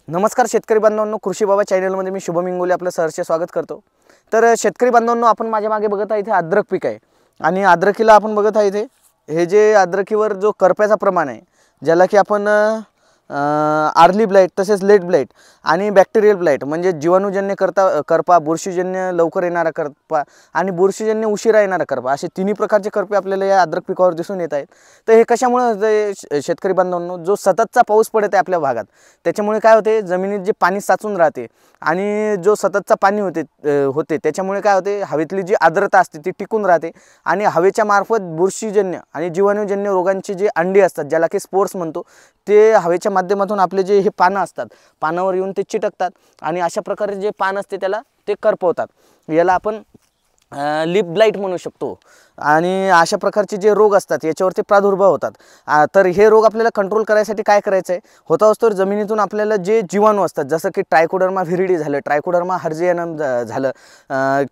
नमस्कार शेतकरी बांधवांनो, कृषी बाबा चॅनलमध्ये मी शुभम इंगोले आपलं सहर्ष स्वागत करतो। तर शेतकरी बांधवांनो, आपण माझ्या मागे बघत आहे इथे अद्रक पीक आहे आणि अद्रकीला आपण बघत आहे इथे हे जे अद्रकीवर जो करप्याचा प्रमाण आहे, ज्याला की आपण आर्ली ब्लाइट तसेच लेट ब्लाइट आणि बॅक्टेरियल ब्लाइट म्हणजे जीवाणूजन्य करपा, बुरशीजन्य लवकर येणारा करपा आणि बुरशीजन्य उशिरा येणारा करपा, असे तिन्ही प्रकारचे करपे आपल्याला या अद्रक पिकावर दिसून येत आहेत। तर हे कशामुळे होते शेतकरी बांधवांनो, जो सततचा पाऊस पडत आहे आपल्या भागात त्याच्यामुळे काय होते, जमिनीत जे पाणी साचून राहते आणि जो सततचा पाणी होते त्याच्यामुळे काय होते, हवेतली जी आर्द्रता असते ती टिकून राहते आणि हवेच्या मार्फत बुरशीजन्य आणि जीवाणूजन्य रोगांची जे अंडी असतात, ज्याला की स्पोर्स म्हणतो, ते हवेच्या माध्यमातून आपले जे हे पानं असतात पानावर येऊन ते चिटकतात आणि अशा प्रकारे जे पान असते त्याला ते करपवतात। याला आपण लिप ब्लाइट म्हणू शकतो आणि अशा प्रकारचे जे रोग असतात याच्यावरती प्रादुर्भाव होतात। तर हे रोग आपल्याला कंट्रोल करायसाठी काय करायचं आहे, होता असतो जमिनीतून आपल्याला जे जीवाणू असतात, जसं की ट्रायकोडर्मा व्हिरिडी झालं, ट्रायकोडर्मा हर्जियानम झालं,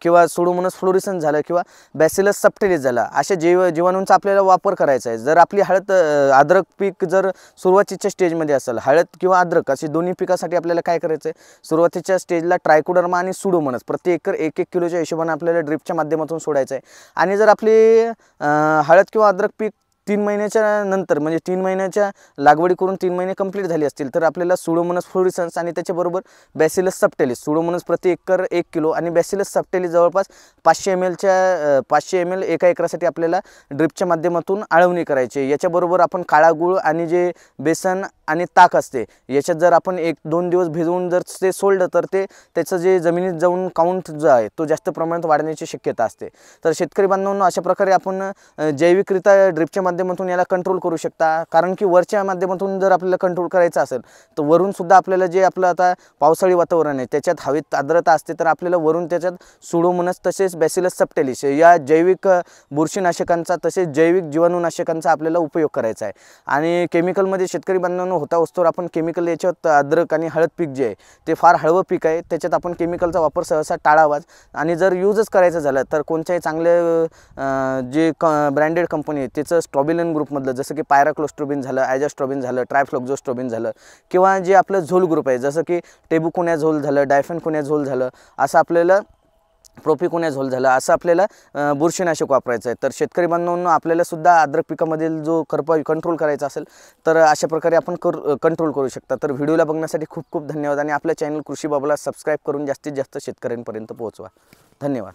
किंवा सुडोमोनास फ्लोरिसन्स झालं, किंवा बॅसिलस सबटिलिस झालं, अशा जीवाणूंचा आपल्याला वापर करायचा आहे। जर आपली हळद अद्रक पीक जर सुरुवातीच्या स्टेजमध्ये असेल, हळद किंवा अद्रक अशी दोन्ही पिकासाठी आपल्याला काय करायचं आहे, सुरुवातीच्या स्टेजला ट्रायकोडर्मा आणि सुडोमोनास प्रति एकर 1-1 किलोच्या हिशोबाने आपल्याला ड्रिपच्या माध्यमातून सोडायचं आहे। आणि जर आपली हळद किंवा अद्रक पीक 3 महिन्याच्या नंतर म्हणजे 3 महिन्याच्या लागवडी करून 3 महिने कंप्लीट झाले असतील तर आपल्याला सुडोमोनास फ्लोरिसन्स आणि त्याच्याबरोबर बॅसिलस सबटिलिस, सुडोमोनास प्रति एकर 1 किलो आणि बॅसिलस सबटिलिस जवळपास 500 ml एका एकरासाठी आपल्याला ड्रिपच्या माध्यमातून आळवणी करायची। याच्याबरोबर आपण काळा गूळ आणि जे बेसन आणि ताक असते याच्यात जर आपण 1-2 दिवस भिजवून जर ते सोडलं तर त्याचं जे जमिनीत जाऊन काउंट जो आहे तो जास्त प्रमाणात वाढण्याची शक्यता असते। तर शेतकरी बांधवांनो, अशा प्रकारे आपण जैविकरित्या ड्रिपच्या माध्यमातून याला कंट्रोल करू शकता। कारण की वरच्या माध्यमातून जर आपल्याला कंट्रोल करायचं असेल तर वरून सुद्धा आपल्याला जे आपलं आता पावसाळी वातावरण आहे त्याच्यात हवेत आर्द्रता असते, तर आपल्याला वरून त्याच्यात सुडोमोनास तसेच बॅसिलस सबटिलिस या जैविक बुरशीनाशकांचा तसेच जैविक जीवाणूनाशकांचा आपल्याला उपयोग करायचा आहे। आणि केमिकलमध्ये शेतकरी बांधवांनो, होता वस्तूवर आपण केमिकल याच्यात अद्रक आणि हळद पीक जे आहे ते फार हळवं पीक आहे, त्याच्यात आपण केमिकलचा वापर सहसा टाळावाच। आणि जर यूजच करायचं झालं तर कोणत्याही चांगले जे ब्रँडेड कंपनी आहे त्याचं स्ट्रॉबिलन ग्रुपमधलं, जसं की पायराक्लोस्ट्रोबिन झालं, ॲजास्ट्रोबिन झालं, ट्रायफ्लोक्झोस्ट्रोबिन झालं, किंवा जे आपलं झोल ग्रुप आहे जसं की टेबुकोनॅझोल झालं, डायफेनकोनॅझोल झालं, असं आपल्याला प्रोपिकोनॅझोल झालं, असं आपल्याला बुरशीनाशक वापरायचं आहे। तर शेतकरी बांधवांनो, आपल्याला सुद्धा अद्रक पिकामधील जो करपा कंट्रोल करायचा असेल तर अशा प्रकारे आपण कंट्रोल करू शकता। तर व्हिडिओला बघण्यासाठी खूप खूप धन्यवाद आणि आपल्या चॅनल कृषी बाबाला सबस्क्राईब करून जास्तीत जास्त शेतकऱ्यांपर्यंत पोहोचवा। धन्यवाद।